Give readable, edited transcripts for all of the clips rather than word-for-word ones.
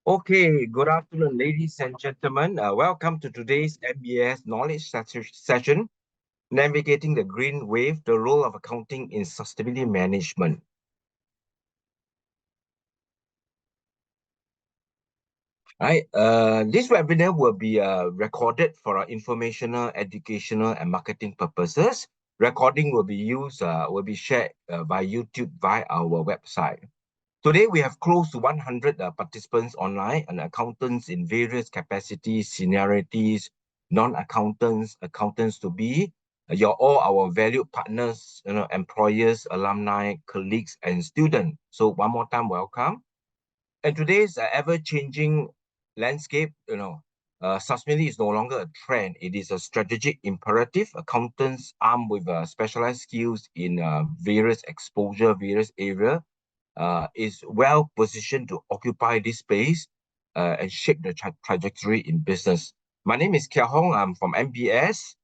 Okay, good afternoon, ladies and gentlemen. Welcome to today's NBS knowledge session, Navigating the Green Wave, the Role of Accounting in Sustainability Management. This webinar will be recorded for our informational, educational, and marketing purposes. Recording will be shared by YouTube via our website. Today, we have close to 100 participants online and accountants in various capacities, seniorities, non-accountants, accountants to be. You're all our valued partners, employers, alumni, colleagues, and students. So one more time, welcome. And today's ever-changing landscape, sustainability is no longer a trend. It is a strategic imperative. Accountants armed with specialized skills in various exposure, various areas, is well positioned to occupy this space and shape the trajectory in business. My name is Kia Hong. I'm from NBS.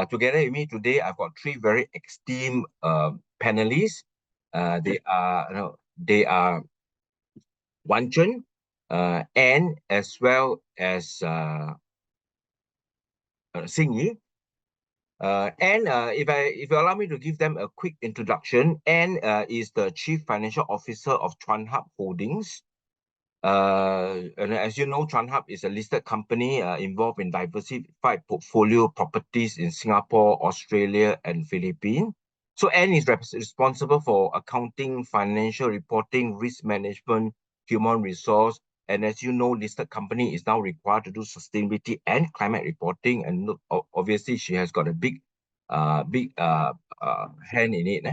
Together with me today, I've got three very esteemed panelists. They are Uantchern, and as well as Xing. If you allow me to give them a quick introduction, Anne is the Chief Financial Officer of Chuan Holdings. And as you know, Chuan is a listed company involved in diversified portfolio properties in Singapore, Australia, and Philippines. So Anne is responsible for accounting, financial reporting, risk management, human resource. And as you know, listed company is now required to do sustainability and climate reporting. And obviously, she has got a big hand in it.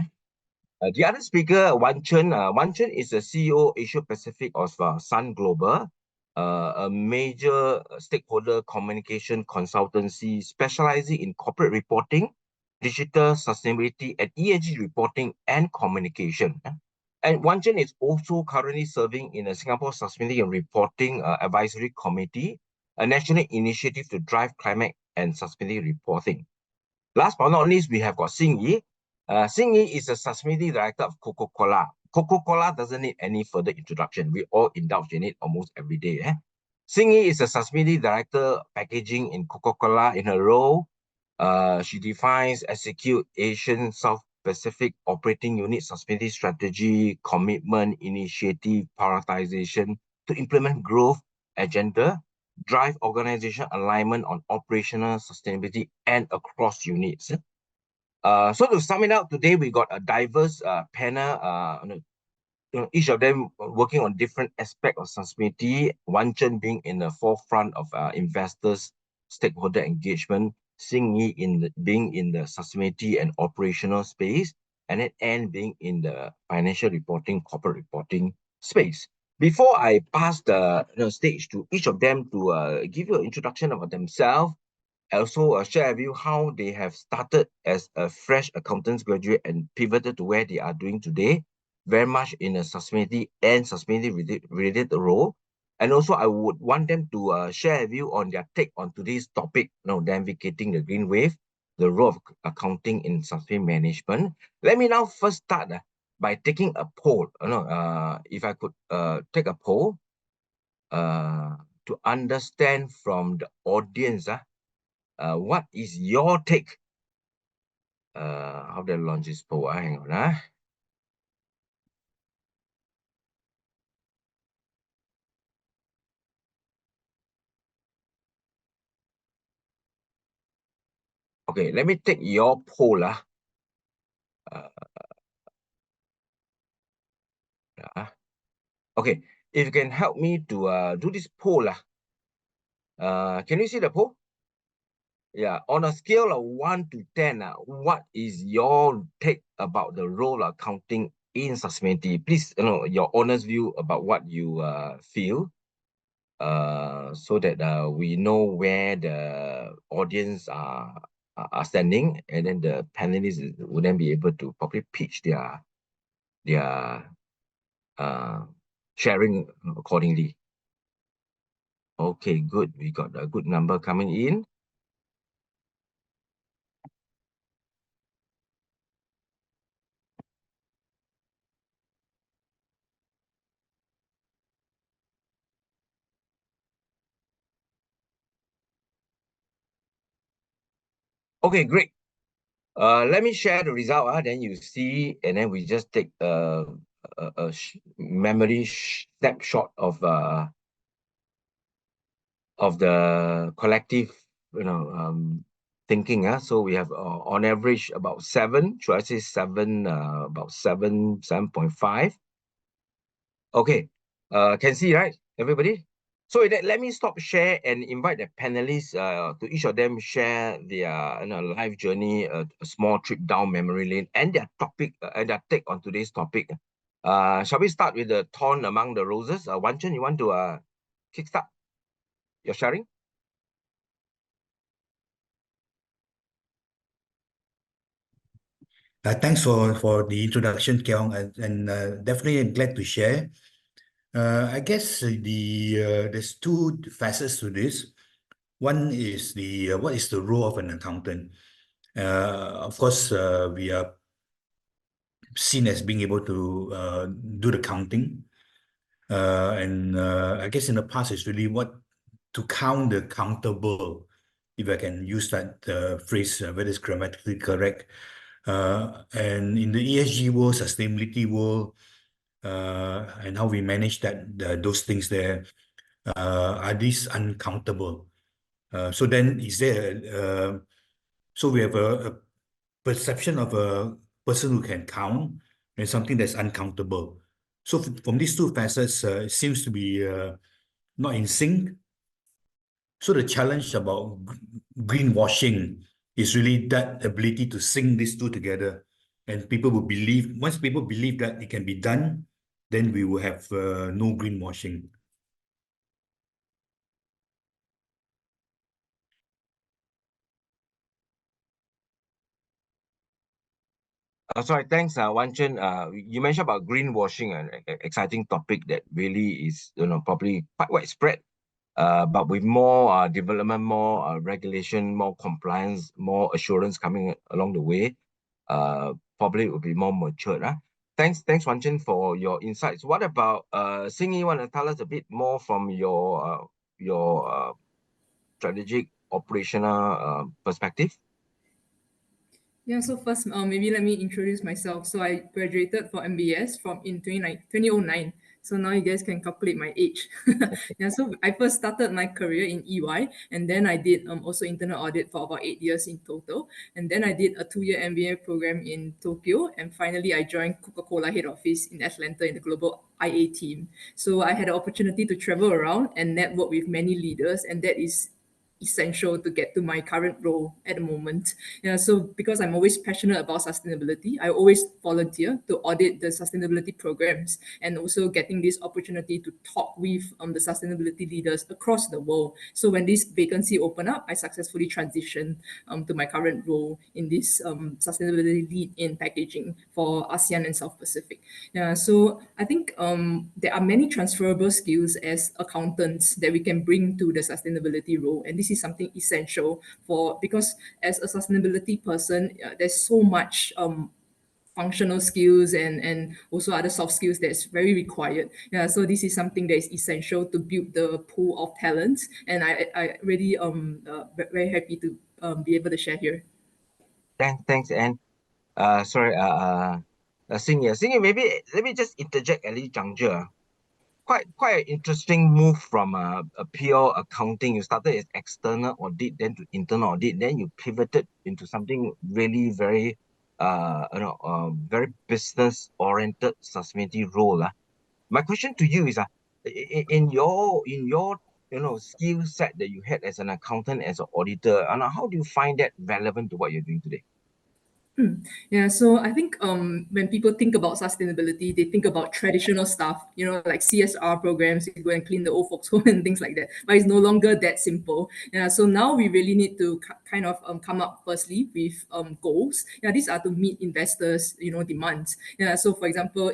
The other speaker, Uantchern. Uantchern is the CEO Asia Pacific of Sun Global, a major stakeholder communication consultancy specializing in corporate reporting, digital sustainability, and ESG reporting and communication. And Uantchern is also currently serving in the Singapore Sustainability and Reporting Advisory Committee, a national initiative to drive climate and sustainability reporting. Last but not least, we have got Xing. Xing is the sustainability director of Coca-Cola. Coca-Cola doesn't need any further introduction. We all indulge in it almost every day. Xing is a sustainability director packaging in Coca-Cola. In her role, she defines, execute Asian South Pacific Operating Unit sustainability strategy, commitment, initiative, prioritization to implement growth agenda, drive organization alignment on operational sustainability and across units. So to sum it up, today we got a diverse panel, each of them working on different aspects of sustainability, Uantchern being in the forefront of investors, stakeholder engagement, Xing being in the sustainability and operational space, and then Anne being in the financial reporting, corporate reporting space. Before I pass the stage to each of them to give you an introduction about themselves, I also share with you how they have started as a fresh accountants graduate and pivoted to where they are doing today, very much in a sustainability and sustainability related role. And also, I would want them to share with you on their take on today's topic, navigating the green wave, the role of accounting in sustainability management. Let me now first start by taking a poll. If I could take a poll to understand from the audience, what is your take? How do I launch this poll? Hang on. Okay, let me take your poll. Uh, okay, if you can help me to do this poll. Can you see the poll? Yeah, on a scale of 1 to 10, what is your take about the role of accounting in sustainability? Please, your honest view about what you feel, so that we know where the audience are standing, and then the panelists would then be able to probably pitch their sharing accordingly. Okay, good. We got a good number coming in. Okay, great. Let me share the result. Then you see, and then we just take a memory snapshot of the collective, thinking. So we have on average about 7. Should I say 7? About 7.5. Okay. Can see, right, everybody? So with that, let me stop share and invite the panelists to each of them share their life journey, a small trip down memory lane, and their topic and their take on today's topic. Shall we start with the thorn among the roses? Uantchern, you want to kickstart your sharing? Thanks for the introduction, Keong, and definitely I'm glad to share. I guess there's two facets to this. One is what is the role of an accountant? Of course, we are seen as being able to do the counting, and I guess in the past it's really what to count the countable, if I can use that phrase, whether it's grammatically correct. And in the ESG world, sustainability world, and how we manage those things there, are these uncountable? So then is there, so we have a perception of a person who can count and something that's uncountable. So from these two facets, it seems to be not in sync. So the challenge about greenwashing is really that ability to sync these two together. And people will believe, once people believe that it can be done, then we will have no greenwashing. Sorry, thanks, Uantchern. You mentioned about greenwashing, an exciting topic that really is, probably quite widespread. But with more development, more regulation, more compliance, more assurance coming along the way, probably it will be more matured. Thanks, Uantchern, for your insights. What about Xing, you want to tell us a bit more from your strategic operational perspective? Yeah, so first, maybe let me introduce myself. So I graduated from NBS in 2009. So now you guys can calculate my age. Yeah, so I first started my career in EY, and then I did also internal audit for about 8 years in total. And then I did a 2-year MBA program in Tokyo. And finally, I joined Coca-Cola head office in Atlanta in the global IA team. So I had the opportunity to travel around and network with many leaders, and that is essential to get to my current role at the moment. Yeah, so because I'm always passionate about sustainability, I always volunteer to audit the sustainability programs and also getting this opportunity to talk with the sustainability leaders across the world. So when this vacancy opened up, I successfully transitioned to my current role in this sustainability lead in packaging for ASEAN and South Pacific. Yeah, so I think there are many transferable skills as accountants that we can bring to the sustainability role, and this is something essential because as a sustainability person, there's so much functional skills and also other soft skills that's very required. Yeah, so this is something that is essential to build the pool of talents, and I really very happy to be able to share here. Thanks, and sorry, Xing, maybe let me just interject at this juncture. Quite an interesting move from a pure accounting. You started as external audit, then to internal audit, then you pivoted into something really very very business oriented sustainability role. My question to you is in your skill set that you had as an accountant, as an auditor, and how do you find that relevant to what you're doing today? Yeah, so I think when people think about sustainability, they think about traditional stuff, like CSR programs, you go and clean the old folks' home and things like that. But it's no longer that simple. Yeah, so now we really need to kind of come up firstly with goals. Yeah, these are to meet investors, demands. Yeah, so for example,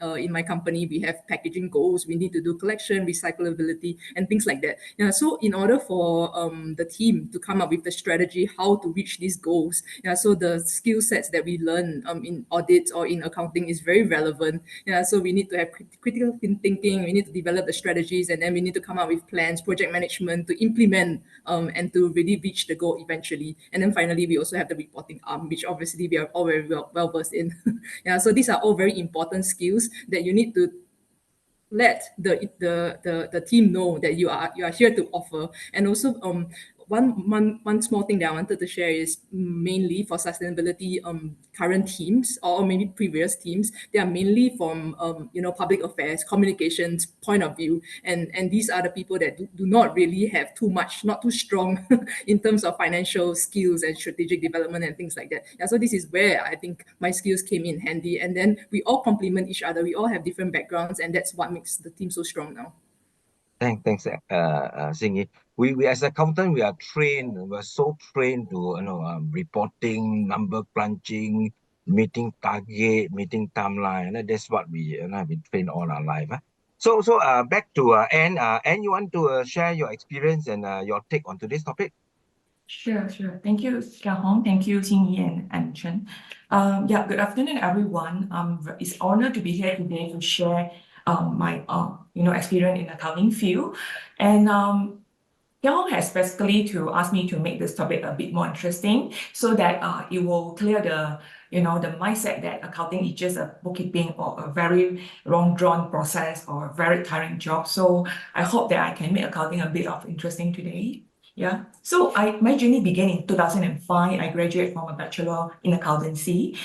in my company, we have packaging goals. We need to do collection, recyclability, and things like that. Yeah, so in order for the team to come up with the strategy how to reach these goals, yeah, so the skill skill sets that we learn in audit or in accounting is very relevant. Yeah, so we need to have critical thinking, we need to develop the strategies, and then we need to come up with plans, project management to implement and to really reach the goal eventually. And then finally, we also have the reporting arm, which obviously we are all very well versed in. Yeah, so these are all very important skills that you need to let the team know that you are here to offer. And also one small thing that I wanted to share is mainly for sustainability current teams or maybe previous teams. They are mainly from public affairs, communications point of view, and these are the people that do not really have too much, not too strong in terms of financial skills and strategic development and things like that. Yeah, so this is where I think my skills came in handy, and then we all complement each other. We all have different backgrounds, and that's what makes the team so strong now. Thanks, Singy. We as accountant, we are trained. We're so trained to reporting, number crunching, meeting target, meeting timeline. And that's what we have been trained all our life. So back to Anne. Anne, you want to share your experience and your take on today's topic? Sure. Thank you, Kang Hong. Thank you, Xing Yi and Uantchern. Yeah, good afternoon, everyone. It's an honor to be here today to share my experience in accounting field. And Kang Hong has basically to ask me to make this topic a bit more interesting so that it will clear the mindset that accounting is just a bookkeeping or a very long drawn process or a very tiring job. So I hope that I can make accounting a bit of interesting today. Yeah. So my journey began in 2005. I graduated from a bachelor in accountancy.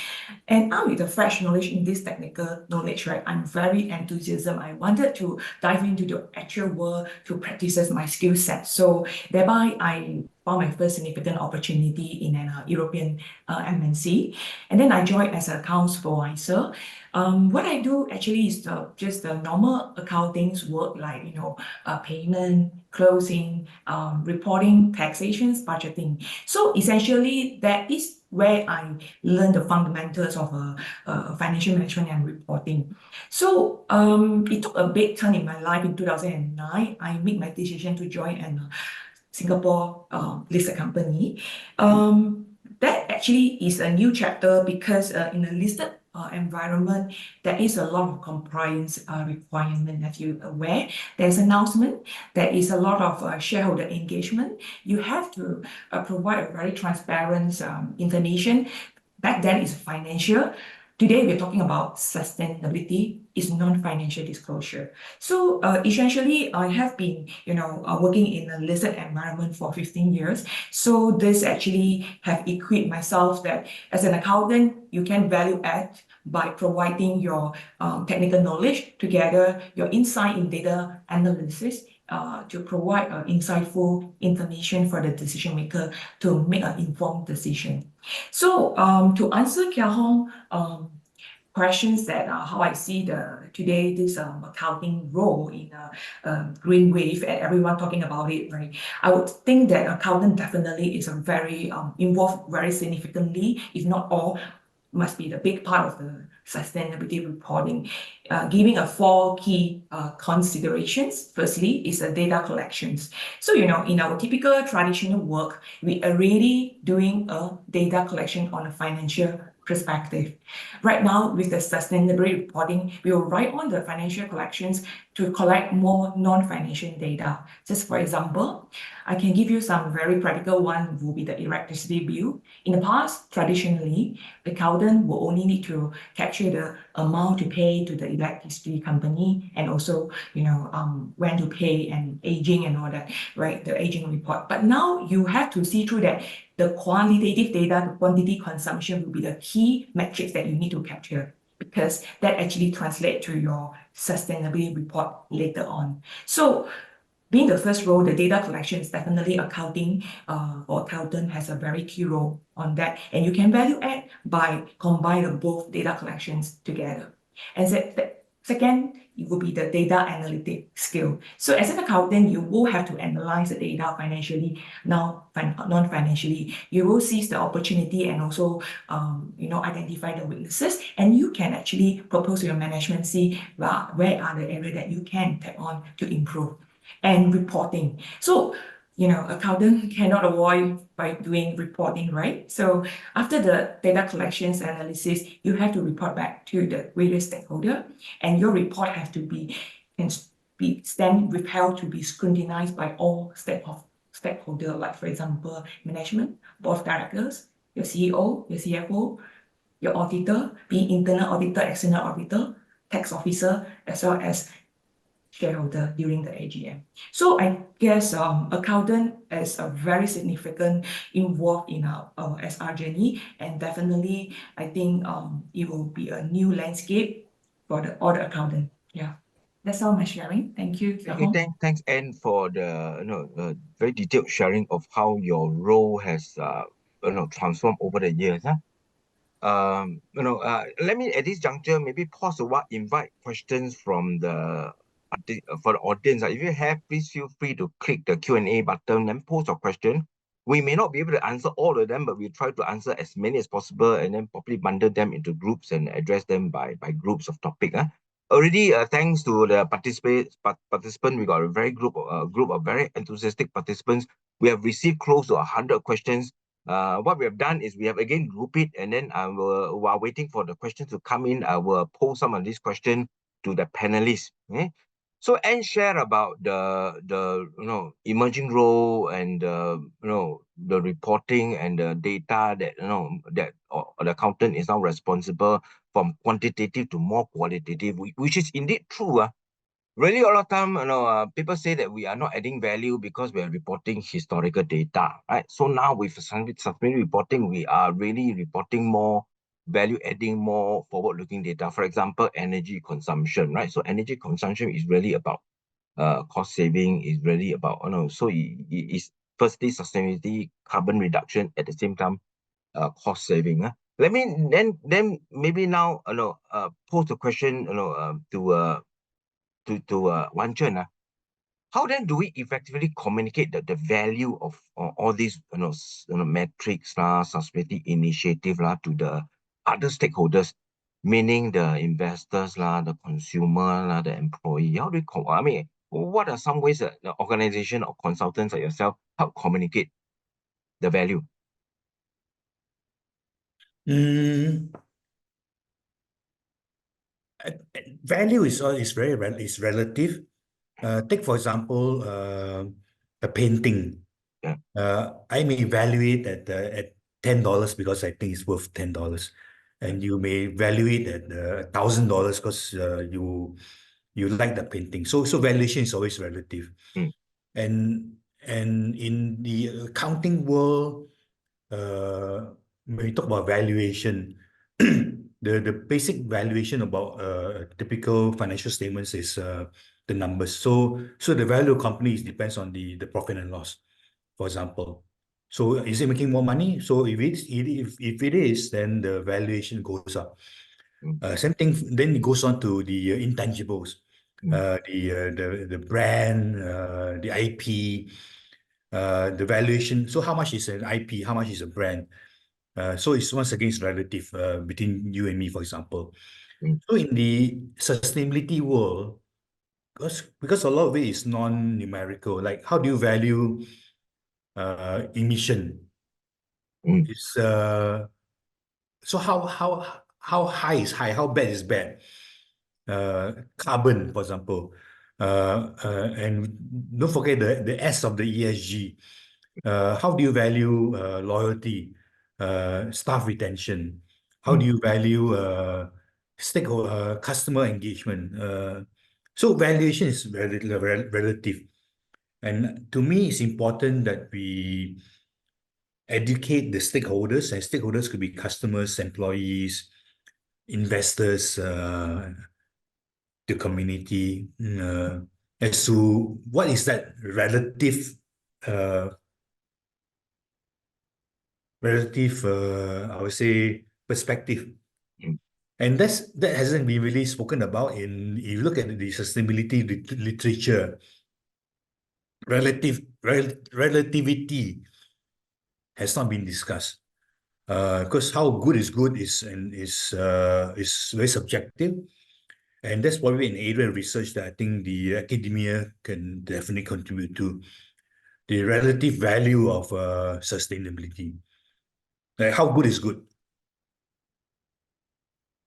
And now with the fresh knowledge in this technical knowledge, right, I'm very enthusiastic. I wanted to dive into the actual world to practice my skill set. So thereby I found my first significant opportunity in an European MNC. And then I joined as an accounts supervisor. What I do actually is just the normal accounting work like, payment, closing, reporting, taxations, budgeting. So essentially that is where I learned the fundamentals of financial management and reporting. So it took a big turn in my life in 2009. I made my decision to join a Singapore listed company. That actually is a new chapter because in a listed environment, there is a lot of compliance requirement. As you're aware, there's announcement, there is a lot of shareholder engagement. You have to provide a very transparent information. Back then it's financial. Today we're talking about sustainability is non-financial disclosure. So essentially I have been working in a listed environment for 15 years. So this actually have equipped myself that as an accountant, you can value add by providing your technical knowledge together, your insight in data analysis, to provide insightful information for the decision maker to make an informed decision. So to answer Kang Hong questions that how I see today this accounting role in a green wave and everyone talking about it, right? I would think that accountant definitely is a very involved very significantly, if not all, must be the big part of the sustainability reporting, giving a 4 key considerations. Firstly is the data collections. So in our typical traditional work, we are already doing a data collection on a financial perspective. Right now, with the sustainability reporting, we will write on the financial collections to collect more non-financial data. Just for example, I can give you some very practical one will be the electricity bill. In the past, traditionally, the accountant will only need to capture the amount to pay to the electricity company and also, when to pay and aging and all that, right? The aging report. But now you have to see through that the qualitative data, the quantity consumption will be the key metrics that you need to capture, because that actually translates to your sustainability report later on. So being the first role, the data collection is definitely accounting or accountant has a very key role on that. And you can value add by combining both data collections together. And second, it will be the data analytic skill. So as an accountant, you will have to analyze the data financially, now non-financially. You will seize the opportunity and also identify the weaknesses, and you can actually propose to your management, see where are the areas that you can take on to improve. And reporting. So accountant cannot avoid by doing reporting, right? So after the data collections analysis, you have to report back to the various stakeholder, and your report has to be stand withheld to be scrutinized by all stakeholder, like for example, management, board of directors, your CEO, your CFO, your auditor, being internal auditor, external auditor, tax officer, as well as shareholder during the AGM. So I guess accountant is a very significant involved in our SR journey, and definitely I think it will be a new landscape for all the accountant. Yeah, that's all my sharing. Thank you. Okay, thanks, Anne, for the very detailed sharing of how your role has transformed over the years. Let me at this juncture maybe pause a while, invite questions from for the audience. If you have, please feel free to click the Q&A button and post your question. We may not be able to answer all of them, but we try to answer as many as possible and then probably bundle them into groups and address them by groups of topic. Already, thanks to the participant, we got a very group of very enthusiastic participants. We have received close to 100 questions. What we have done is we have again grouped it, and then while waiting for the questions to come in, I will pose some of these questions to the panelists. Okay? So, and share about the emerging role and the reporting and the data that that the accountant is now responsible from quantitative to more qualitative, which is indeed true. Really, a lot of time, people say that we are not adding value because we are reporting historical data, right? So now with sustainability reporting, we are really reporting more value, adding more forward-looking data. For example, energy consumption, right? So energy consumption is really about cost saving, is really about, so it is firstly sustainability, carbon reduction, at the same time, cost saving. Let me then maybe now, pose the question, to Uantchern. How then do we effectively communicate the value of all these metrics, sustainability initiative to the other stakeholders, meaning the investors, the consumer, the employee? How do we I mean, what are some ways that the organization or consultants like yourself help communicate the value? Value is relative. Take for example, a painting. Yeah. I may value it at $10 because I think it's worth $10, and you may value it at $1,000 because you like the painting. So valuation is always relative. And in the accounting world, when we talk about valuation, the basic valuation about typical financial statements is the numbers. So the value of companies depends on the profit and loss, for example. So is it making more money? So if it is, then the valuation goes up. Same thing. Then it goes on to the intangibles, the brand, the IP, the valuation. So how much is an IP? How much is a brand? So it's once again relative between you and me, for example. So in the sustainability world, because a lot of it is non-numerical, like how do you value emission? It's so how high is high? How bad is bad? Carbon, for example, and don't forget the S of the ESG. How do you value loyalty, staff retention? How do you value stakeholder customer engagement? So valuation is relative, and to me, it's important that we educate the stakeholders, and stakeholders could be customers, employees, investors, the community, as to what is that relative, I would say, perspective. And that hasn't been really spoken about if you look at the sustainability literature. Relativity has not been discussed, because how good is good is very subjective, and that's probably an area of research that I think the academia can definitely contribute to. the relative value of sustainability. Like how good is good?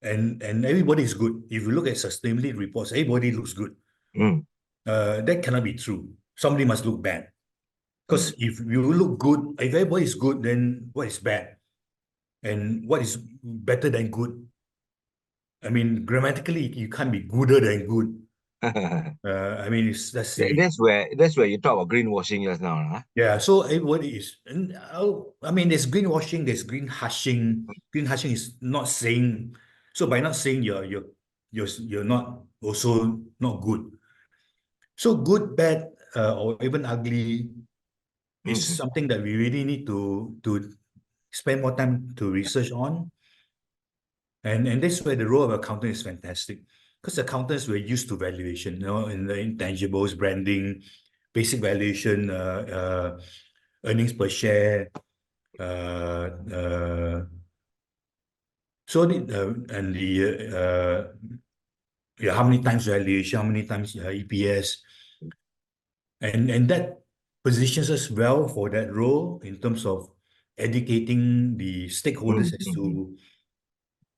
And everybody is good. If you look at sustainability reports, everybody looks good. Mm. That cannot be true. Somebody must look bad. Because Mm. if you look good, if everybody is good, then what is bad? And what is better than good? I mean, grammatically, you can't be gooder than good. I mean, that's the That's where you talk about greenwashing just now, huh? yeah. So everybody is, and I mean, there's greenwashing, there's green hushing. Green hushing is not saying. So by not saying you're not also not good. So good, bad, or even ugly is Mm. something that we really need to spend more time to research on. And that's where the role of accountant is fantastic. Because accountants were used to valuation, in the intangibles, branding, basic valuation, earnings per share, uh, uh, so the and the yeah, how many times valuation, how many times EPS, and that positions us well for that role in terms of educating the stakeholders as Mm. to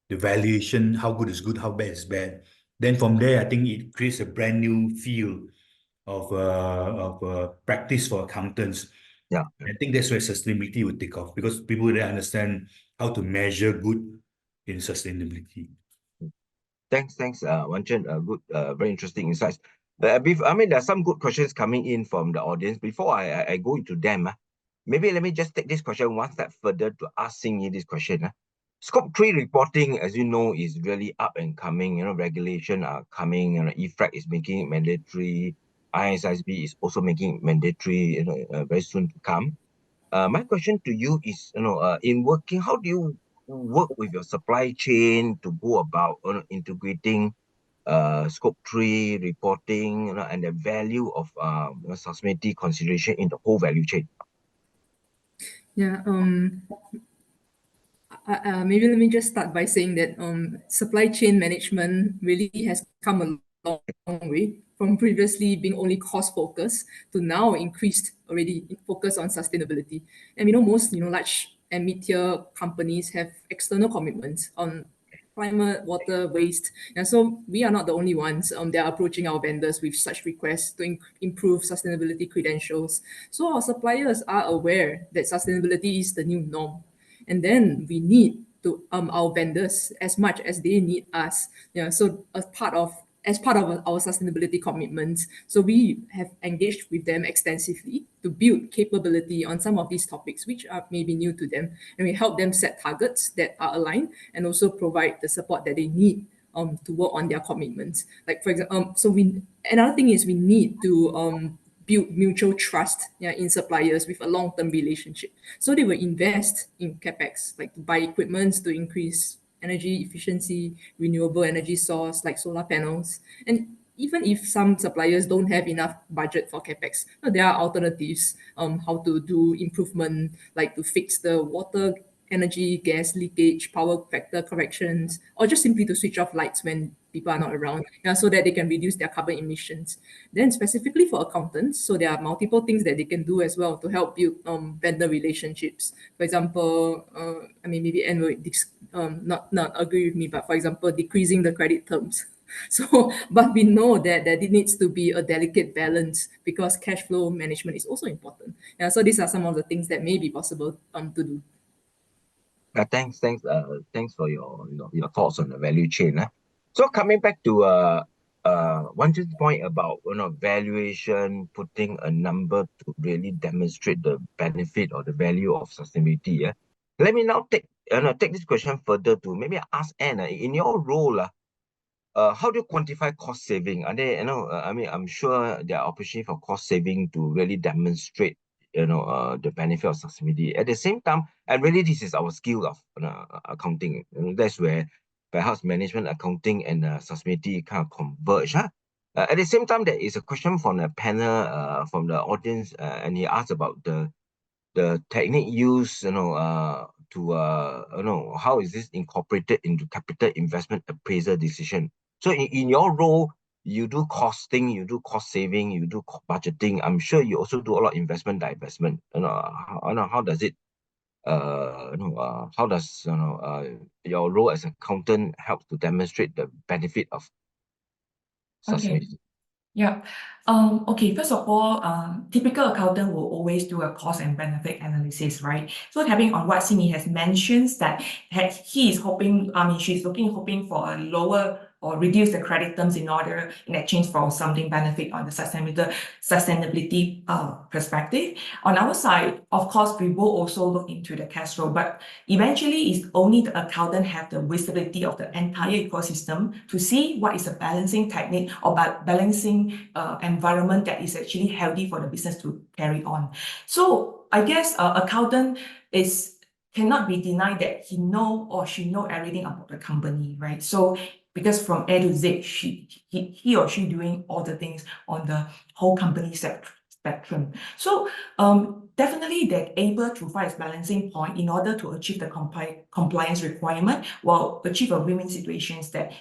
the valuation, how good is good, how bad is bad. Then from there, I think it creates a brand new field of practice for accountants. Yeah. I think that's where sustainability would take off because people really understand how to measure good in sustainability. Thanks, Uantchern. Good, very interesting insights. I mean, there are some good questions coming in from the audience. Before I go into them, maybe let me just take this question one step further to asking you this question. Scope 3 reporting, as you know, is really up and coming. Regulation are coming. EFRAG is making it mandatory. ISSB is also making it mandatory. Very soon to come. My question to you is, in working, how do you work with your supply chain to go about integrating scope 3 reporting, and the value of sustainability consideration in the whole value chain? Yeah. Maybe let me just start by saying that supply chain management really has come a long way from previously being only cost focused to now increased already focus on sustainability. And we know most large and mid-tier companies have external commitments on climate, water, waste. And so we are not the only ones that are approaching our vendors with such requests to improve sustainability credentials. So our suppliers are aware that sustainability is the new norm. And then we need to our vendors as much as they need us. Yeah. So as part of our sustainability commitments, so we have engaged with them extensively to build capability on some of these topics, which are maybe new to them, and we help them set targets that are aligned and also provide the support that they need to work on their commitments. Like for example, another thing is we need to build mutual trust, yeah, in suppliers with a long-term relationship. So they will invest in capex, like to buy equipments to increase energy efficiency, renewable energy source like solar panels. And even if some suppliers don't have enough budget for capex, there are alternatives how to do improvement, like to fix the water, energy, gas leakage, power factor corrections, or just simply to switch off lights when people are not around, so that they can reduce their carbon emissions. Then specifically for accountants, so there are multiple things that they can do as well to help build vendor relationships. For example, I mean, maybe Anne will not agree with me, but for example, decreasing the credit terms. So, but we know that it needs to be a delicate balance because cash flow management is also important. Yeah, so these are some of the things that may be possible to do. Thanks for your thoughts on the value chain. So coming back to Uantchern's point about valuation, putting a number to really demonstrate the benefit or the value of sustainability. Let me now take this question further to maybe ask Anne, in your role, how do you quantify cost saving? Are there, I mean, I'm sure there are opportunities for cost saving to really demonstrate, the benefit of sustainability. At the same time, and really this is our skill of accounting. That's where perhaps management accounting and sustainability kind of converge. At the same time, there is a question from the panel, from the audience, and he asked about the technique used, how is this incorporated into capital investment appraisal decision? So in your role, you do costing, you do cost saving, you do budgeting. I'm sure you also do a lot of investment, divestment. How does it how does your role as accountant help to demonstrate the benefit of Okay. sustainability? Yeah. Okay, first of all, typical accountant will always do a cost and benefit analysis, right? So tapping on what Simi has mentioned that he is hoping, she's hoping for a lower or reduce the credit terms in exchange for something benefit on the sustainability perspective. On our side, of course, we will also look into the cash flow, but eventually it's only the accountant have the visibility of the entire ecosystem to see what is a balancing technique or balancing environment that is actually healthy for the business to carry on. So I guess accountant cannot be denied that he know or she know everything about the company, right? So because from A to Z, he or she doing all the things on the whole company spectrum. So definitely they're able to find a balancing point in order to achieve the compliance requirement while achieve a win-win situations that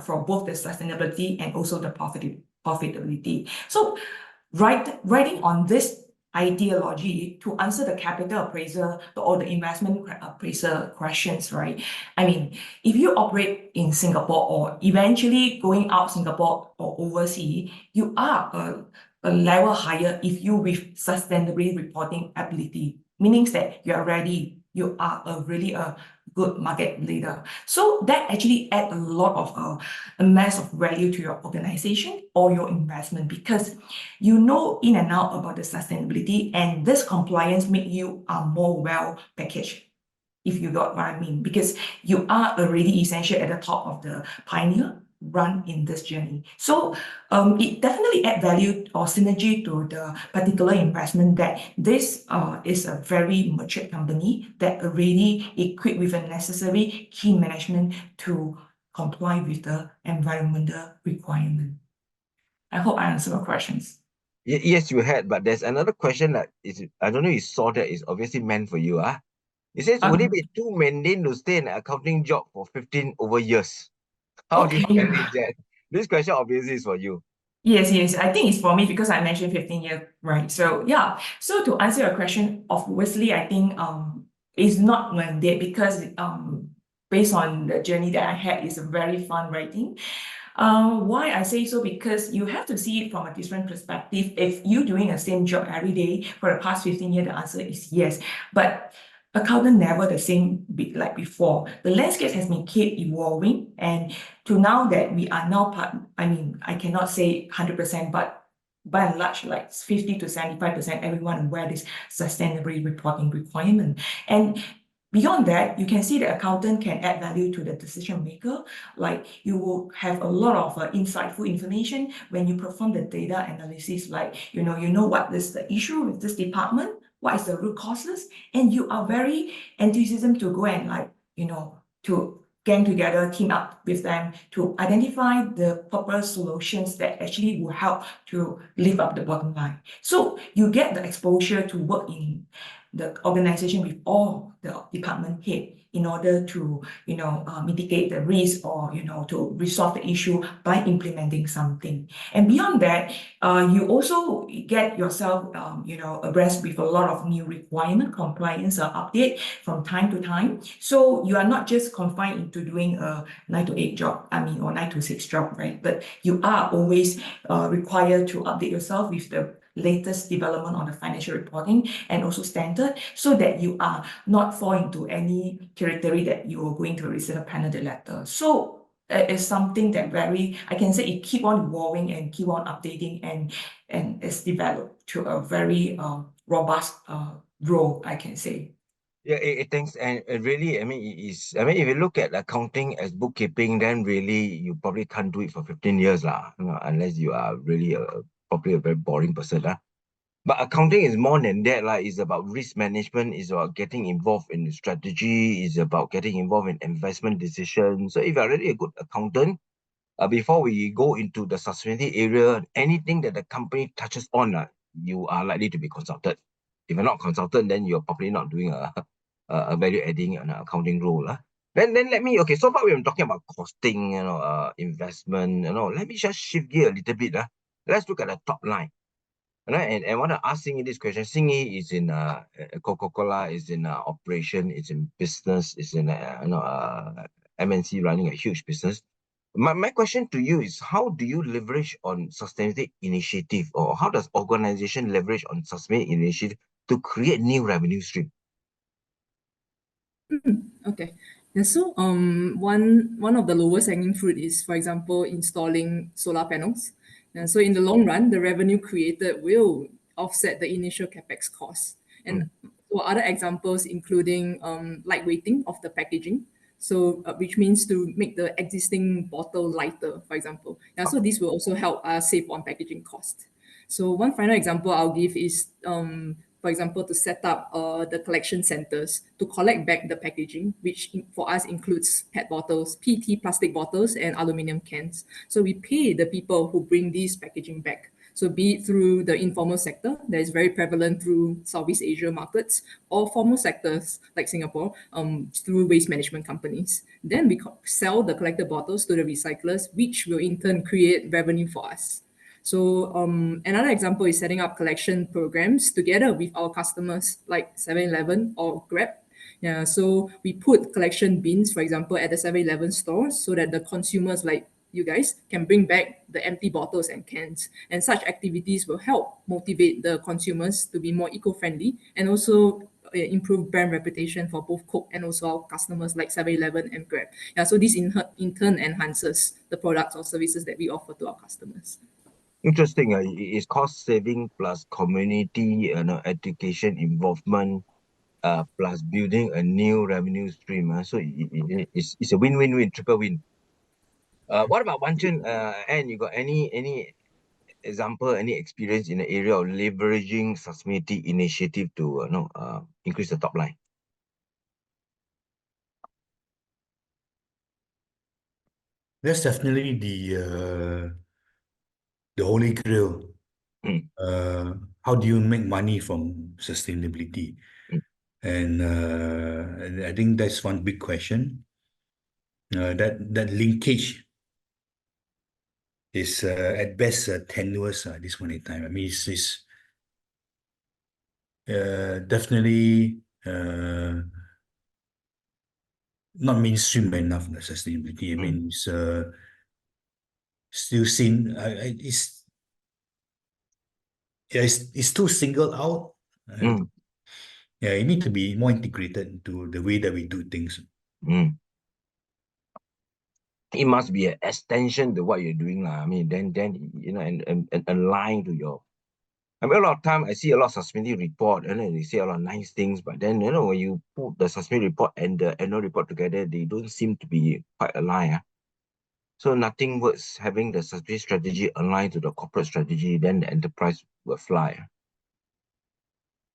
for both the sustainability and also the profitability. So writing on this ideology to answer the capital appraiser or the investment appraiser questions, right? I mean, if you operate in Singapore or eventually going out Singapore or overseas, you are a level higher if you with sustainability reporting ability, meaning that you are ready, you are really a good market leader. So that actually add a lot of a mass of value to your organization or your investment because you know in and out about the sustainability and this compliance make you more well packaged, if you got what I mean, because you are already essential at the top of the pioneer run in this journey. So it definitely add value or synergy to the particular investment that this is a very mature company that already equipped with the necessary key management to comply with the environmental requirement. I hope I answered your questions. Yes, you had, but there's another question that is, I don't know if you saw that, is obviously meant for you. It says, would it be too mundane to stay in an accounting job for 15 over years? How do you manage that? This question obviously is for you. Yes, I think it's for me because I mentioned 15 years, right? So yeah, so to answer your question, obviously, I think it's not mundane because based on the journey that I had, it's a very fun writing. Why I say so? Because you have to see it from a different perspective. If you're doing the same job every day for the past 15 years, the answer is yes. But accountant never the same like before. The landscape has been keep evolving, and to now that we are now part, I mean, I cannot say 100%, but by and large, like 50 to 75%, everyone aware this sustainability reporting requirement. And beyond that, you can see the accountant can add value to the decision maker. Like you will have a lot of insightful information when you perform the data analysis. Like you know what is the issue with this department, what is the root causes, and you are very enthusiastic to go and to gang together, team up with them to identify the proper solutions that actually will help to lift up the bottom line. So you get the exposure to work in the organization with all the department head in order to mitigate the risk or to resolve the issue by implementing something. And beyond that, you also get yourself abreast with a lot of new requirement compliance update from time to time. So you are not just confined into doing a 9 to 8 job, or 9 to 6 job, right? But you are always required to update yourself with the latest development on the financial reporting and also standard so that you are not fall into any territory that you are going to receive a penalty letter. So it is something that I can say it keep on evolving and keep on updating and it's developed to a very robust role, I can say. Yeah, thanks. And really, if you look at accounting as bookkeeping, then really you probably can't do it for 15 years, unless you are really probably a very boring person. But accounting is more than that. It's about risk management, it's about getting involved in the strategy, it's about getting involved in investment decisions. So if you're really a good accountant, before we go into the sustainability area, anything that the company touches on, you are likely to be consulted. If you're not consulted, then you're probably not doing a value adding an accounting role. Then let me, okay, so far we've been talking about costing, investment, let me just shift gear a little bit. Let's look at the top line. And I want to ask Xing this question. Xing is in Coca-Cola, is in operation, is in business, is in MNC running a huge business. My question to you is, how do you leverage on sustainability initiative, or how does organization leverage on sustainability initiative to create new revenue stream? Okay. Yeah, so one of the lowest hanging fruit is, for example, installing solar panels. And so in the long run, the revenue created will offset the initial capex cost. And so other examples including lightweighting of the packaging. So which means to make the existing bottle lighter, for example. Yeah, so this will also help us save on packaging cost. So one final example I'll give is, for example, to set up the collection centers to collect back the packaging, which for us includes PET bottles, PET plastic bottles, and aluminum cans. So we pay the people who bring these packaging back. So be it through the informal sector that is very prevalent through Southeast Asia markets, or formal sectors like Singapore, through waste management companies. Then we sell the collected bottles to the recyclers, which will in turn create revenue for us. So another example is setting up collection programs together with our customers like 7-Eleven or Grab. Yeah, so we put collection bins, for example, at the 7-Eleven stores so that the consumers like you guys can bring back the empty bottles and cans. And such activities will help motivate the consumers to be more eco-friendly and also improve brand reputation for both Coke and also our customers like 7-Eleven and Grab. Yeah, so this in turn enhances the products or services that we offer to our customers. Interesting. It's cost saving plus community education involvement, plus building a new revenue stream. So it's a win-win-win, triple win. What about Uantchern? And you got any example, any experience in the area of leveraging sustainability initiative to increase the top line? That's definitely the holy grail. Mm. How do you make money from sustainability? Mm. And I think that's one big question. That linkage is at best tenuous at this point in time. I mean, it's definitely not mainstream enough, the sustainability. I mean, it's still seen. It's too singled out. Mm. Yeah, it need to be more integrated into the way that we do things. Mm. It must be an extension to what you're doing. I mean, then and align to your. I mean, a lot of time I see a lot of sustainability report, and then they say a lot of nice things, but then when you put the sustainability report and the annual report together, they don't seem to be quite aligned. So nothing works having the sustainability strategy aligned to the corporate strategy, then the enterprise will fly.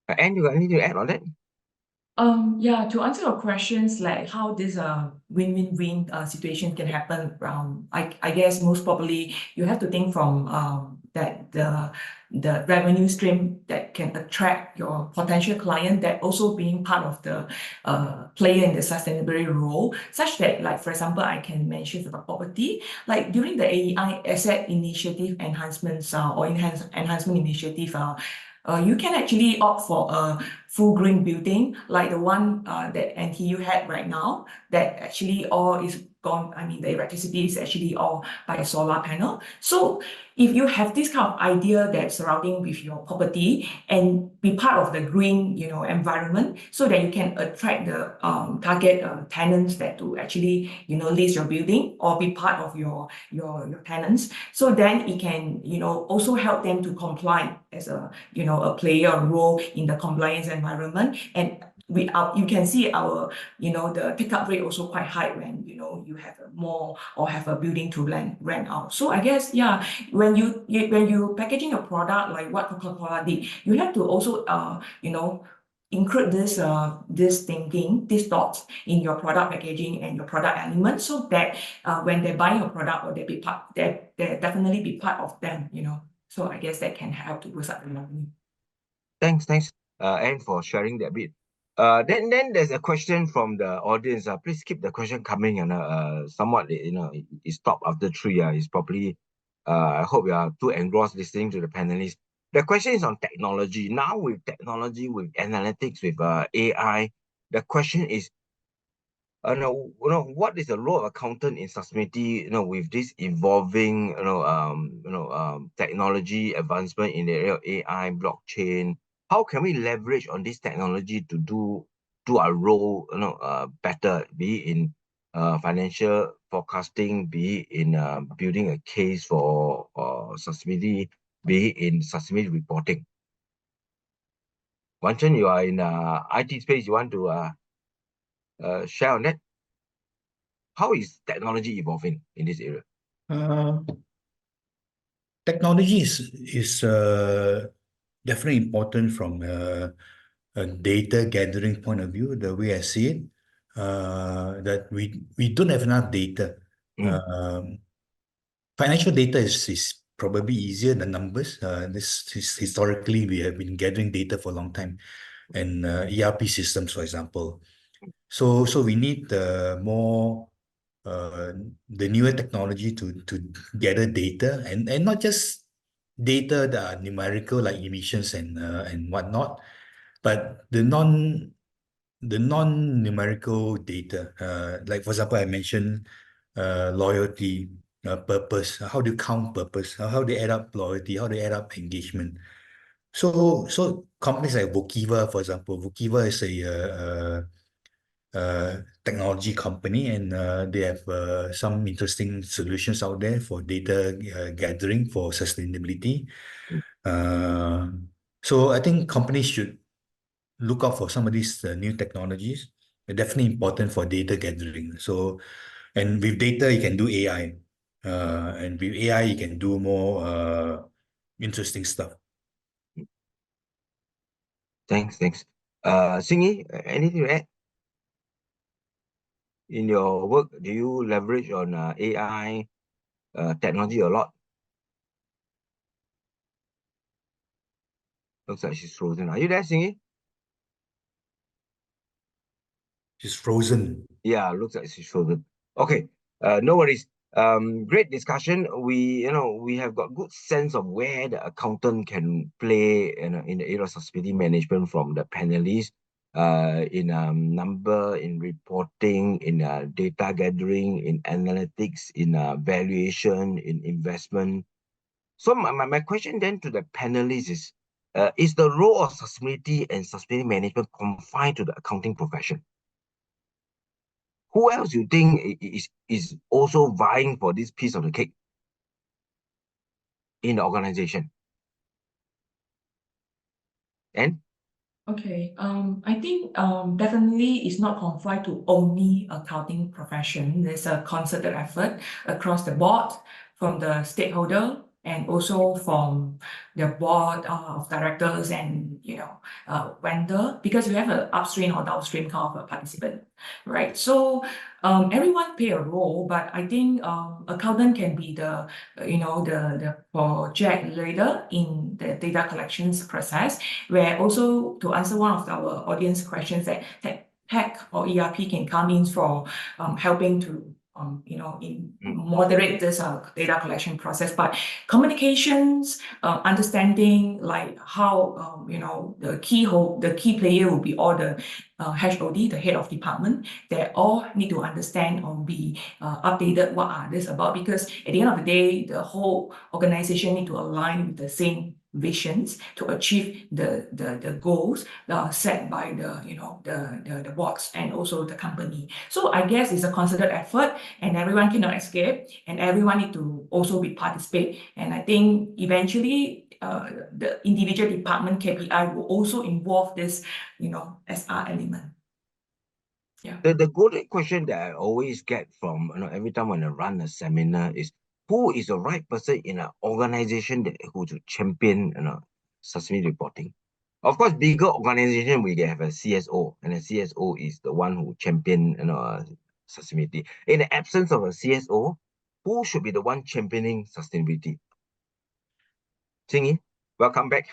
And you got anything to add on that? Yeah, to answer your questions, like how this win-win-win situation can happen, I guess most probably you have to think from that the revenue stream that can attract your potential client, that also being part of the player in the sustainability role, such that, like, for example, I can mention for the property, like during the AEI asset initiative enhancements or enhancement initiative, you can actually opt for a full green building like the one that NTU had right now, that actually all is gone. I mean, the electricity is actually all by a solar panel. So if you have this kind of idea that surrounding with your property and be part of the green, environment, so that you can attract the target tenants that to actually, lease your building or be part of your tenants. So then it can, also help them to comply as a, a player or role in the compliance environment. And you can see our, the take-up rate also quite high when, you have a mall or have a building to rent out. So I guess, yeah, when you packaging a product like what Coca-Cola did, you have to also, include this thinking, these thoughts in your product packaging and your product elements, so that when they buy your product, or they definitely be part of them, So I guess that can help to boost up the revenue. Thanks, Anne, for sharing that bit. Then there's a question from the audience. Please keep the question coming, and somewhat it stopped after 3. It's probably I hope you are too engrossed listening to the panelists. The question is on technology. Now with technology, with analytics, with AI, the question is, what is the role of accountant in sustainability? With this evolving, technology advancement in the area of AI, blockchain, how can we leverage on this technology to do our role, better, be it in financial forecasting, be it in building a case for sustainability, be it in sustainability reporting. Uantchern, you are in IT space. You want to share on that? How is technology evolving in this area? Technology is definitely important from a data gathering point of view. The way I see it, that we don't have enough data. Financial data is probably easier than numbers. This is historically we have been gathering data for a long time, and ERP systems, for example. So we need more the newer technology to gather data, and not just data that are numerical like emissions and whatnot, but the non-numerical data. Like for example, I mentioned loyalty, purpose. How do you count purpose? How do you add up loyalty? How do you add up engagement? So companies like Workiva, for example, Workiva is a technology company, and they have some interesting solutions out there for data gathering for sustainability. So I think companies should look out for some of these new technologies. They're definitely important for data gathering. So, and with data, you can do AI. And with AI, you can do more interesting stuff. Thanks. Singy, anything to add? In your work, do you leverage on AI technology a lot? Looks like she's frozen. Are you there, Singy? She's frozen. Yeah, looks like she's frozen. Okay, no worries. Great discussion. We have got good sense of where the accountant can play in the area of sustainability management from the panelists. In number, in reporting, in data gathering, in analytics, in valuation, in investment. So my question then to the panelists is the role of sustainability and sustainability management confined to the accounting profession? Who else you think is also vying for this piece of the cake in the organization? And Okay, I think definitely it's not confined to only accounting profession. There's a concerted effort across the board from the stakeholder and also from the board of directors and vendor, because we have an upstream or downstream kind of a participant, right? So everyone play a role, but I think accountant can be the the project leader in the data collections process, where also to answer one of our audience questions that tech or ERP can come in for helping to moderate this data collection process, but communications, understanding like how the key player will be all the HOD, the head of department. They all need to understand or be updated what are this about, because at the end of the day, the whole organization need to align with the same visions to achieve the goals set by the boards and also the company. So I guess it's a concerted effort, and everyone cannot escape, and everyone need to also be participate. And I think eventually the individual department KPI will also involve this SR element. Yeah. The good question that I always get from every time when I run a seminar is, who is the right person in an organization who to champion sustainability reporting? Of course, bigger organization we have a CSO, and a CSO is the one who champion sustainability. In the absence of a CSO, who should be the one championing sustainability? Singy, welcome back.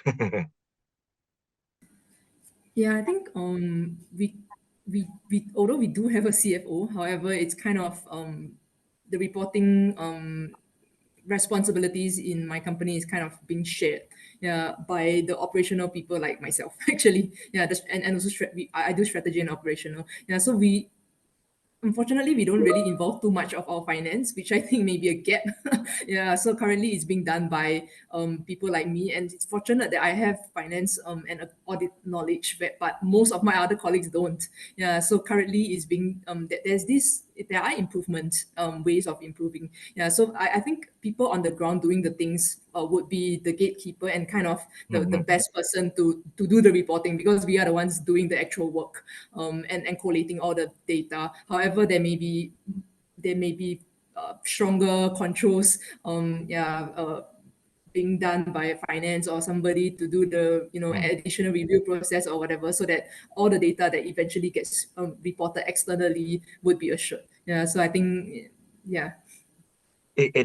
Yeah, I think we although we do have a CFO, however, it's kind of the reporting responsibilities in my company is kind of being shared, yeah, by the operational people like myself actually. Yeah, and also I do strategy and operational. Yeah, so we unfortunately, we don't really involve too much of our finance, which I think may be a gap. Yeah, so currently it's being done by people like me, and it's fortunate that I have finance and audit knowledge, but most of my other colleagues don't. Yeah, so currently it's being there are improvement ways of improving. Yeah, so I think people on the ground doing the things would be the gatekeeper and kind of the Mhm. best person to do the reporting, because we are the ones doing the actual work and collating all the data. However, there may be stronger controls, being done by finance or somebody to do the Mm. additional review process or whatever, so that all the data that eventually gets reported externally would be assured. Yeah, so I think, yeah.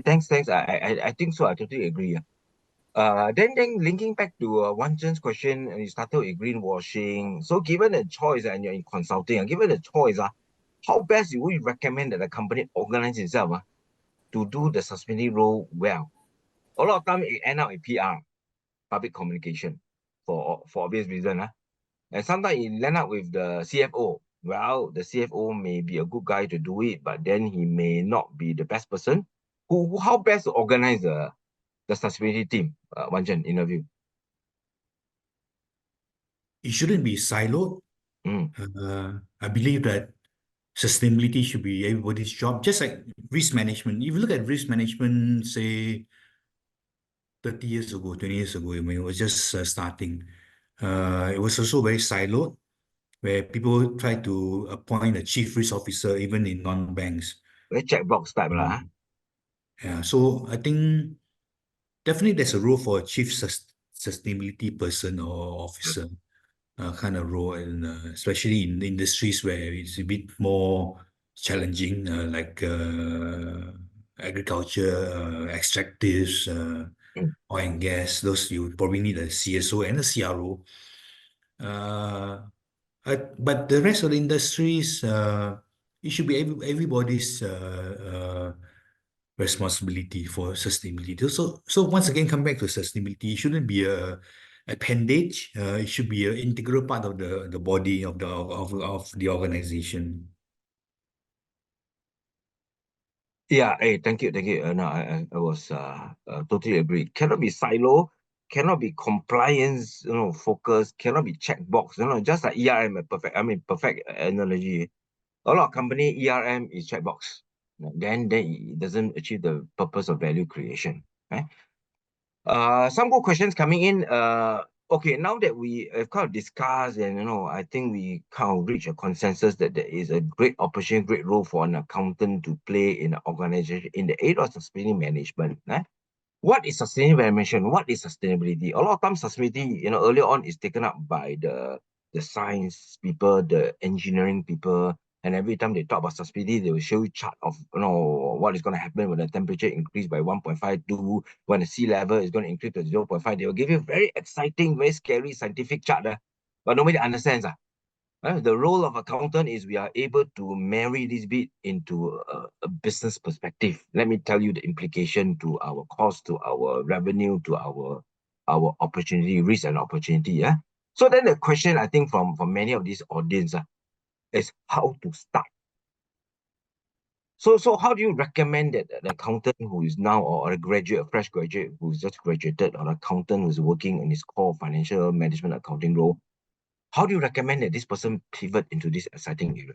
Thanks. I think so. I totally agree. Yeah. Then linking back to Uantchern's question, and you started with greenwashing. So given a choice, and you're in consulting, given a choice, how best you would recommend that a company organize itself to do the sustainability role well? A lot of time it end up in PR, public communication, for obvious reason. And sometimes it land up with the CFO. Well, the CFO may be a good guy to do it, but then he may not be the best person. How best to organize the sustainability team, Uantchern, in your view? It shouldn't be siloed. Mm. I believe that sustainability should be everybody's job, just like risk management. If you look at risk management, say 30 years ago, 20 years ago, when it was just starting, it was also very siloed, where people try to appoint a chief risk officer, even in non-banks. Very checkbox type lah. Yeah, so I think definitely there's a role for a chief sustainability person or officer kind of role, and especially in industries where it's a bit more challenging, like agriculture, extractives, Mm. oil and gas. Those you probably need a CSO and a CRO. Uh, but the rest of the industries, it should be everybody's responsibility for sustainability. So once again, come back to sustainability. It shouldn't be a appendage. It should be an integral part of the body of the organization. Yeah, hey, thank you. No, I was totally agree. Cannot be silo, cannot be compliance, focus, cannot be checkbox, just like ERM, perfect analogy. A lot of company ERM is checkbox. Then it doesn't achieve the purpose of value creation. Right? Some good questions coming in. Okay, now that we have kind of discussed, and I think we kind of reach a consensus that there is a great opportunity, great role for an accountant to play in an organization in the area of sustainability management. What is sustainable management? What is sustainability? A lot of times sustainability, earlier on is taken up by the science people, the engineering people, and every time they talk about sustainability, they will show you chart of what is going to happen when the temperature increase by 1.52, when the sea level is going to increase to 0.5. They will give you very exciting, very scary scientific chart, but nobody understands. The role of accountant is we are able to marry this bit into a business perspective. Let me tell you the implication to our cost, to our revenue, to our opportunity, risk and opportunity. Yeah. So then the question I think from many of these audience is how to start. So how do you recommend that an accountant who is now, or a graduate, a fresh graduate who's just graduated, or an accountant who's working in his core financial management accounting role, how do you recommend that this person pivot into this exciting area?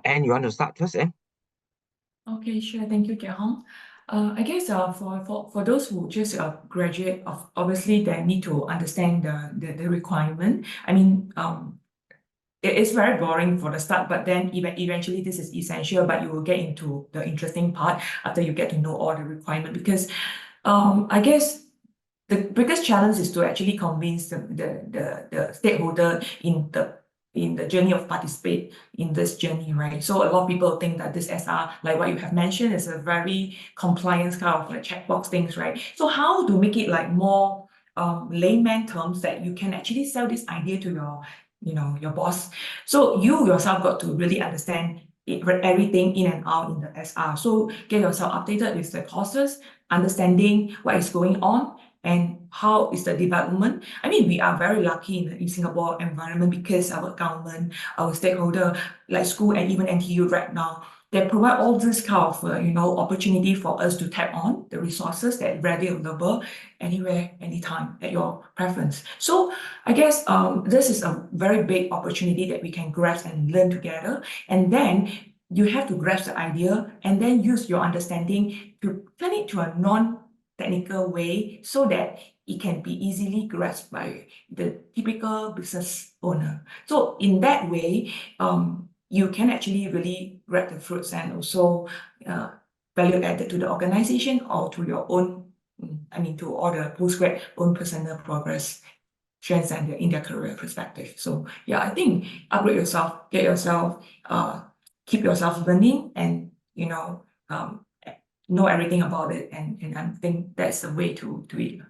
Anne, you want to start first, Anne? Okay, sure. Thank you, Hong. I guess for those who just graduate, obviously they need to understand the requirement. I mean, it is very boring for the start, but then eventually this is essential. But you will get into the interesting part after you get to know all the requirement, because I guess the biggest challenge is to actually convince the stakeholder in the journey of participate in this journey, right? So a lot of people think that this SR, like what you have mentioned, is a very compliance kind of like checkbox things, right? So how to make it like more layman terms that you can actually sell this idea to your boss. So you yourself got to really understand everything in and out in the SR. So get yourself updated with the courses, understanding what is going on and how is the development. I mean, we are very lucky in Singapore environment because our government, our stakeholder, like school and even NTU right now, they provide all this kind of opportunity for us to tap on the resources that are readily available anywhere, anytime at your preference. So I guess this is a very big opportunity that we can grasp and learn together. And then you have to grasp the idea and then use your understanding to turn it to a non-technical way so that it can be easily grasped by the typical business owner. So in that way, you can actually really grab the fruits and also value added to the organization or to your own, to all the postgrad own personal progress strengths and in their career perspective. So yeah, I think upgrade yourself, get yourself, keep yourself learning and, know everything about it. And I think that's the way to do it.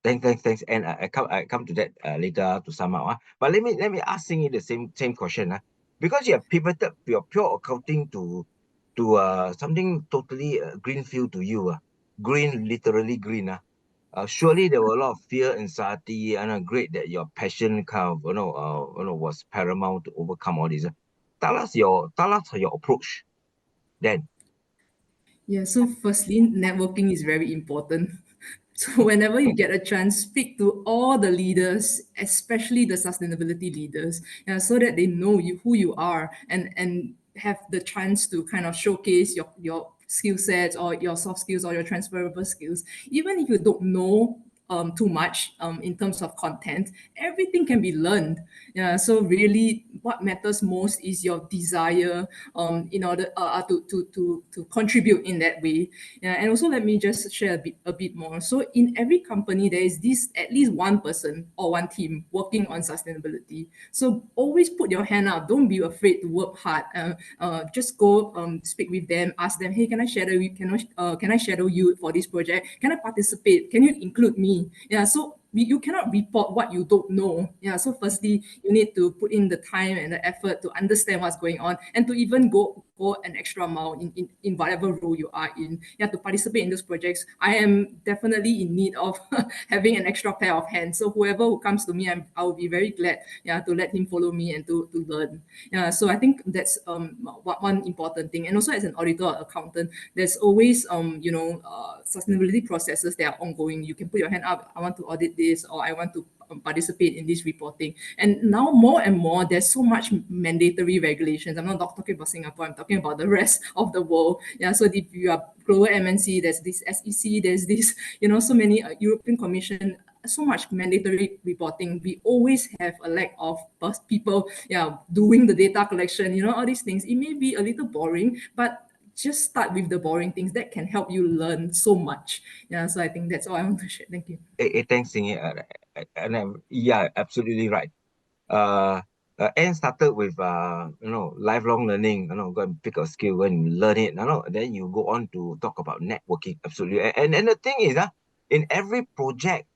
Thanks. And I come to that later to sum up. But let me ask you the same question. Because you have pivoted your pure accounting to something totally greenfield to you. Green, literally green. Surely there were a lot of fear, anxiety, and great that your passion kind of was paramount to overcome all this. Tell us your approach then. Yeah, so firstly, networking is very important. So whenever you get a chance, speak to all the leaders, especially the sustainability leaders, so that they know who you are and have the chance to kind of showcase your skill sets or your soft skills or your transferable skills. Even if you don't know too much in terms of content, everything can be learned. Yeah, so really what matters most is your desire in order to contribute in that way. Yeah, and also let me just share a bit more. So in every company, there is at least one person or one team working on sustainability. So always put your hand up. Don't be afraid to work hard. Just go speak with them, ask them, hey, can I shadow you? Can I shadow you for this project? Can I participate? Can you include me? Yeah, so you cannot report what you don't know. Yeah, so firstly, you need to put in the time and the effort to understand what's going on and to even go an extra mile in whatever role you are in. Yeah, to participate in those projects. I am definitely in need of having an extra pair of hands. So whoever who comes to me, I will be very glad, to let him follow me and to learn. Yeah, so I think that's one important thing. And also as an auditor or accountant, there's always sustainability processes that are ongoing. You can put your hand up, I want to audit this, or I want to participate in this reporting. And now more and more, there's so much mandatory regulations. I'm not talking about Singapore, I'm talking about the rest of the world. Yeah, so if you are global MNC, there's this SEC, there's this, so many European Commission, so much mandatory reporting. We always have a lack of people, doing the data collection, all these things. It may be a little boring, but just start with the boring things that can help you learn so much. Yeah, so I think that's all I want to share. Thank you. Thanks, Singy. Yeah, absolutely right. And started with lifelong learning. Go and pick a skill, go and learn it. Then you go on to talk about networking. Absolutely. And the thing is, in every project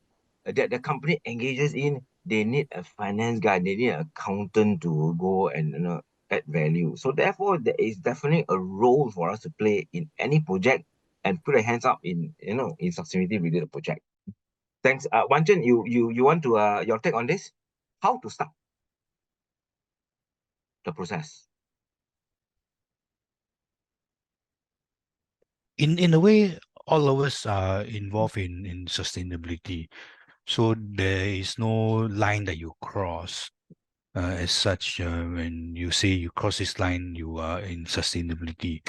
that the company engages in, they need a finance guy, they need an accountant to go and add value. So therefore, there is definitely a role for us to play in any project and put our hands up in sustainability related project. Thanks. Uantchern, you want to your take on this? How to start the process? In a way, all of us are involved in sustainability. So there is no line that you cross as such. When you say you cross this line, you are in sustainability.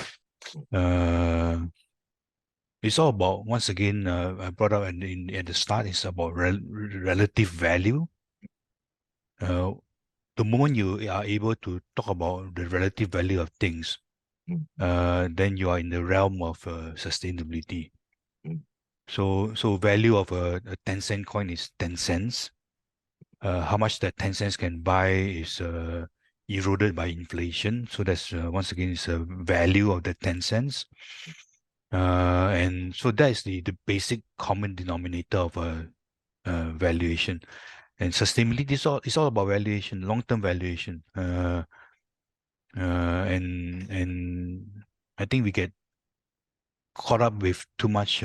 It's all about, once again, I brought up at the start, it's about relative value. The moment you are able to talk about the relative value of things, then you are in the realm of sustainability. So value of a 10-cent coin is 10 cents. How much that 10 cents can buy is eroded by inflation. So that's once again, it's a value of the 10 cents. And so that is the basic common denominator of valuation. And sustainability is all about valuation, long-term valuation. And I think we get caught up with too much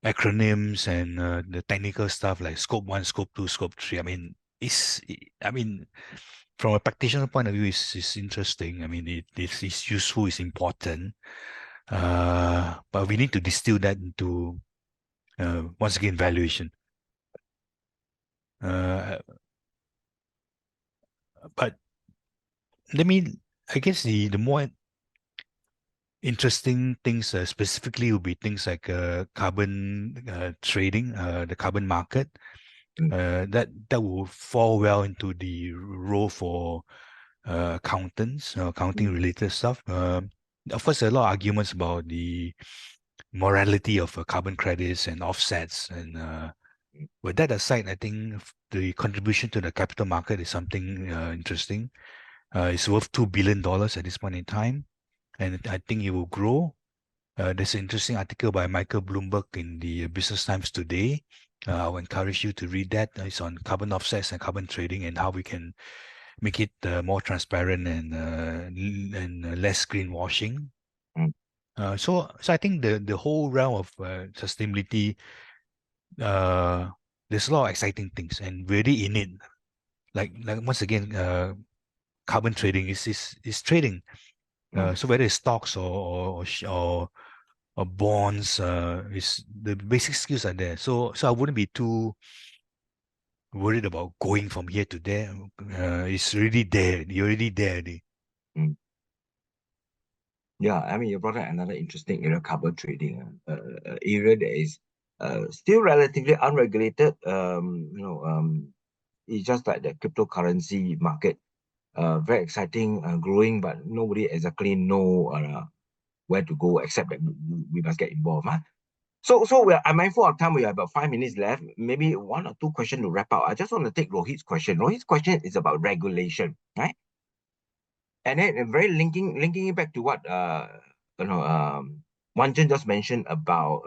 acronyms and the technical stuff like scope 1, scope 2, scope 3. I mean, from a practitioner point of view, it's interesting. I mean, it's useful, it's important. But we need to distill that into once again valuation. But I guess the more interesting things specifically will be things like carbon trading, the carbon market. That will fall well into the role for accountants, accounting related stuff. Of course, there are a lot of arguments about the morality of carbon credits and offsets. And with that aside, I think the contribution to the capital market is something interesting. It's worth $2 billion at this point in time, and I think it will grow. There's an interesting article by Michael Bloomberg in the Business Times today. I would encourage you to read that. It's on carbon offsets and carbon trading and how we can make it more transparent and less greenwashing. So I think the whole realm of sustainability, there's a lot of exciting things, and we're already in it. Like once again, carbon trading is trading. So whether it's stocks or bonds, is the basic skills are there. So I wouldn't be too worried about going from here to there. It's already there. You're already there already. Yeah, I mean, you brought up another interesting area, carbon trading, area that is still relatively unregulated. It's just like the cryptocurrency market, very exciting, growing, but nobody exactly know where to go except that we must get involved. Huh? So I'm mindful of time. We have about 5 minutes left. Maybe one or two questions to wrap up. I just want to take Rohit's question. Rohit's question is about regulation, right? And then very linking it back to what Uantchern just mentioned about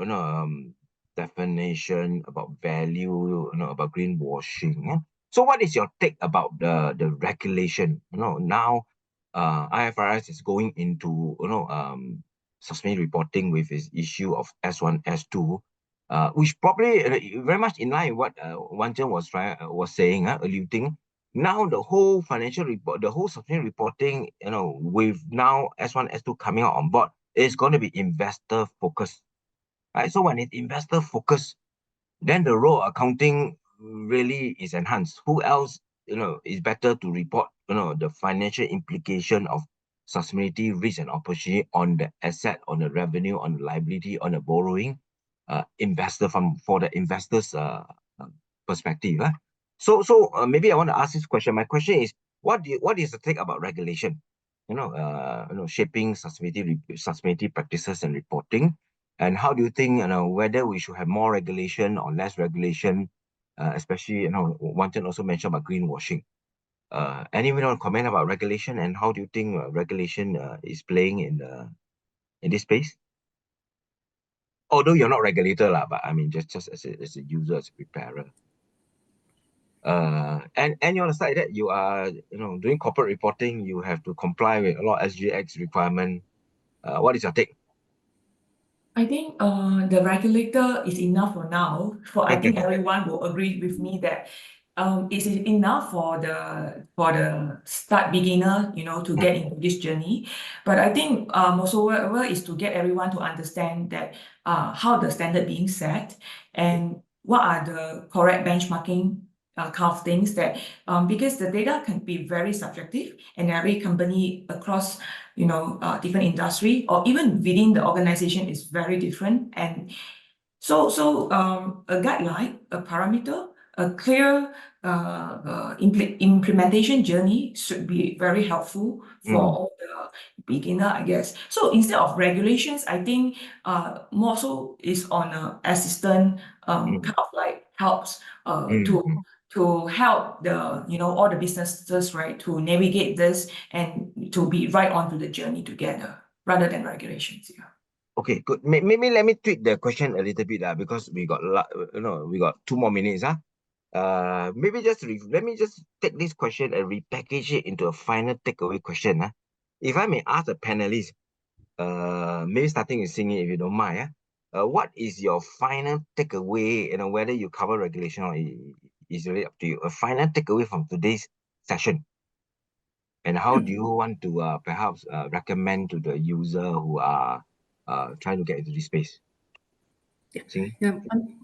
definition, about value, about greenwashing. Yeah? So what is your take about the regulation? Now IFRS is going into sustainability reporting with its issue of S1, S2, which probably very much in line with what Uantchern was saying, alluding. Now the whole financial report, the whole sustainability reporting, with now S1, S2 coming out on board, is going to be investor focused, right? So when it's investor focused, then the role of accounting really is enhanced. Who else, is better to report, the financial implication of sustainability risk and opportunity on the asset, on the revenue, on the liability, on the borrowing, for the investors' perspective. So maybe I want to ask this question. My question is, what is the take about regulation? Shaping sustainability practices and reporting. And how do you think, whether we should have more regulation or less regulation, especially, Uantchern also mentioned about greenwashing. Anyone want to comment about regulation, and how do you think regulation is playing in this space? Although you're not regulator, but I mean, just as a user, as a preparer. And you're on the side that you are, doing corporate reporting, you have to comply with a lot of SGX requirement. What is your take? I think the regulator is enough for now. I think everyone will agree with me that it is enough for the start beginner, to get into this journey. But I think also is to get everyone to understand that how the standard being set and what are the correct benchmarking kind of things that because the data can be very subjective, and every company across different industry or even within the organization is very different. And so a guideline, a parameter, a clear implementation journey should be very helpful for all the beginner, I guess. So instead of regulations, I think more so is on a assistant kind of like helps to help the all the businesses, right, to navigate this and to be right onto the journey together rather than regulations. Yeah. Okay, good. Maybe let me tweak the question a little bit because we got we got 2 more minutes. Maybe let me just take this question and repackage it into a final takeaway question. If I may ask the panelists, maybe starting with Singy, if you don't mind. What is your final takeaway? Whether you cover regulation or is really up to you. A final takeaway from today's session. And how do you want to perhaps recommend to the user who are trying to get into this space? Yeah. Singy?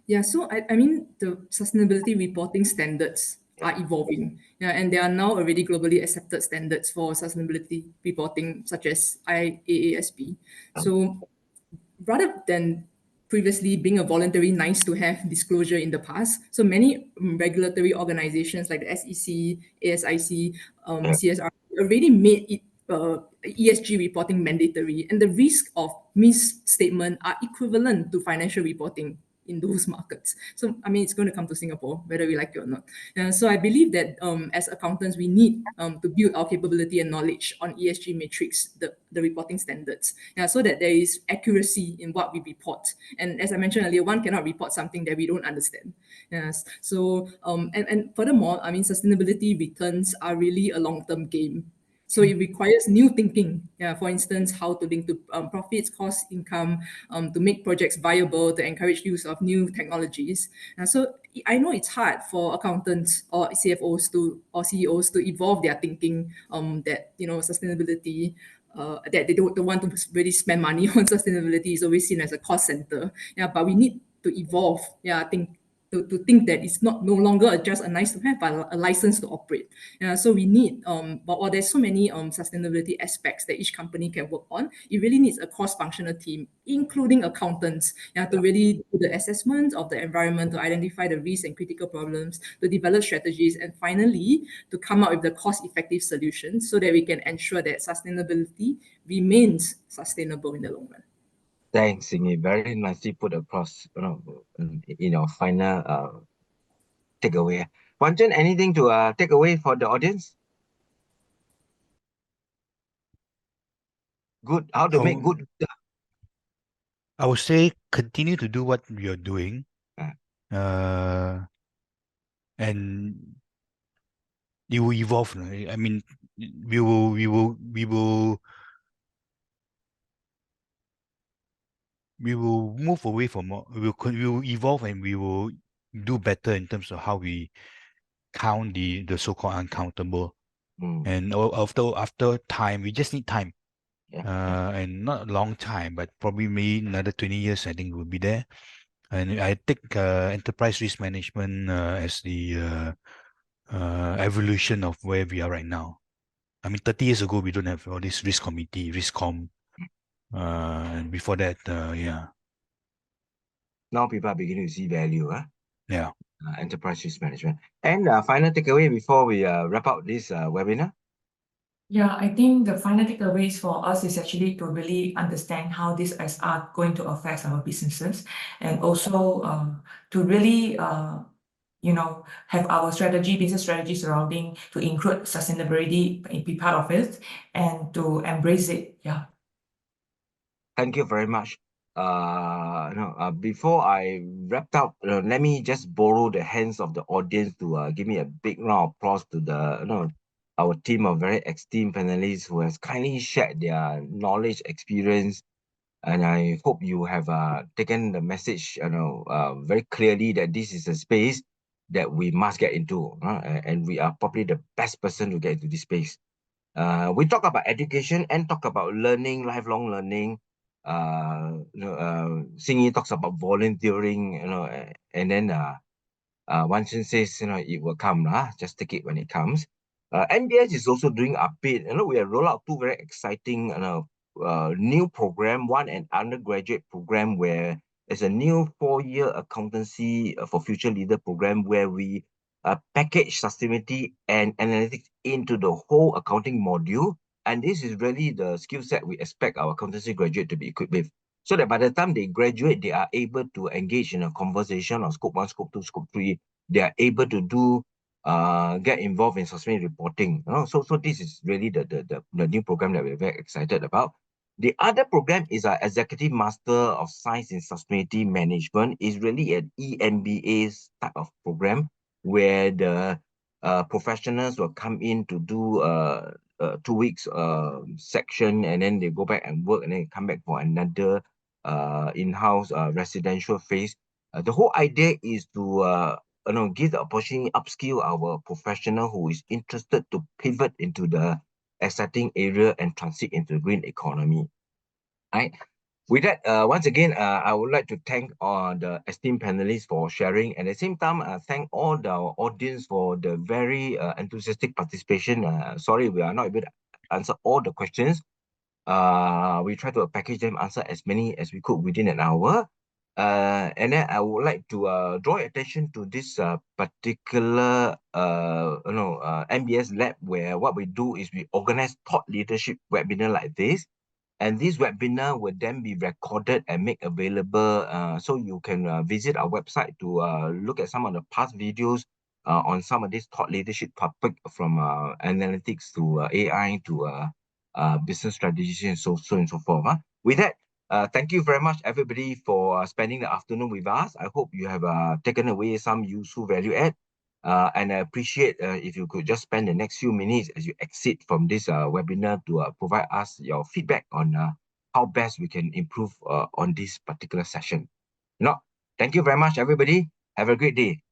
Yeah. So I mean, the sustainability reporting standards are evolving. Yeah, and there are now already globally accepted standards for sustainability reporting, such as IAASB. So rather than previously being a voluntary nice to have disclosure in the past, so many regulatory organizations like the SEC, ASIC, Yeah. CSR already made it ESG reporting mandatory, and the risk of misstatement are equivalent to financial reporting in those markets. So, I mean, it's going to come to Singapore, whether we like it or not. So I believe that as accountants, we need to build our capability and knowledge on ESG metrics, the reporting standards, so that there is accuracy in what we report. And as I mentioned earlier, one cannot report something that we don't understand. Yes. So, and furthermore, I mean, sustainability returns are really a long-term game. So it requires new thinking. Yeah, for instance, how to link to profits, cost, income, to make projects viable, to encourage use of new technologies. So I know it's hard for accountants or CFOs or CEOs to evolve their thinking. That sustainability. That they don't want to really spend money on sustainability is always seen as a cost center. Yeah, but we need to evolve. Yeah, I think to think that it's no longer just a nice to have, but a license to operate. So we need, but while there's so many sustainability aspects that each company can work on, it really needs a cross-functional team, including accountants, to really do the assessment of the environment, to identify the risks and critical problems, to develop strategies, and finally, to come up with the cost-effective solutions so that we can ensure that sustainability remains sustainable in the long run. Thanks, Singy. Very nicely put across, in your final takeaway. Uantchern, anything to take away for the audience? Good. How to make good? I would say continue to do what you're doing, and it will evolve. Right? I mean, we will move away from we will evolve, and we will do better in terms of how we count the so-called uncountable. And after time, we just need time. And not a long time, but probably maybe another 20 years, I think we'll be there. And I take enterprise risk management as the evolution of where we are right now. I mean, 30 years ago, we don't have all this risk committee, risk com. And before that, yeah. Now people are beginning to see value, Yeah. enterprise risk management. And final takeaway before we wrap up this webinar? Yeah, I think the final takeaways for us is actually to really understand how this are going to affect our businesses, and also to really have our business strategy surrounding to include sustainability, be part of it, and to embrace it. Yeah. Thank you very much. Before I wrap up, let me just borrow the hands of the audience to give me a big round of applause to the our team of very esteemed panelists who has kindly shared their knowledge, experience, and I hope you have taken the message very clearly that this is a space that we must get into, and we are probably the best person to get into this space. We talk about education and talk about learning, lifelong learning. Singy talks about volunteering, and then Uantchern says, it will come, just take it when it comes. NBS is also doing update. We have rolled out 2 very exciting new program, one an undergraduate program where there's a new 4-year accountancy for future leader program where we package sustainability and analytics into the whole accounting module. And this is really the skill set we expect our accountancy graduate to be equipped with, so that by the time they graduate, they are able to engage in a conversation on scope 1, scope 2, scope 3. They are able to get involved in sustainability reporting. So this is really the new program that we're very excited about. The other program is our Executive Master of Science in Sustainability Management. Is really an EMBA type of program where the professionals will come in to do 2 weeks section, and then they go back and work, and then come back for another in-house residential phase. The whole idea is to give the opportunity, upskill our professional who is interested to pivot into the exciting area and transit into the green economy. Right. With that, once again, I would like to thank the esteemed panelists for sharing, and at the same time, thank all the audience for the very enthusiastic participation. Sorry, we are not able to answer all the questions. We try to package them, answer as many as we could within an hour. And then I would like to draw attention to this particular NBS lab, where what we do is we organize thought leadership webinar like this. And this webinar will then be recorded and made available. So you can visit our website to look at some of the past videos on some of these thought leadership topic, from analytics to AI to business strategies and so on and so forth. With that, thank you very much, everybody, for spending the afternoon with us. I hope you have taken away some useful value add. And I appreciate if you could just spend the next few minutes as you exit from this webinar to provide us your feedback on how best we can improve on this particular session. Thank you very much, everybody. Have a great day.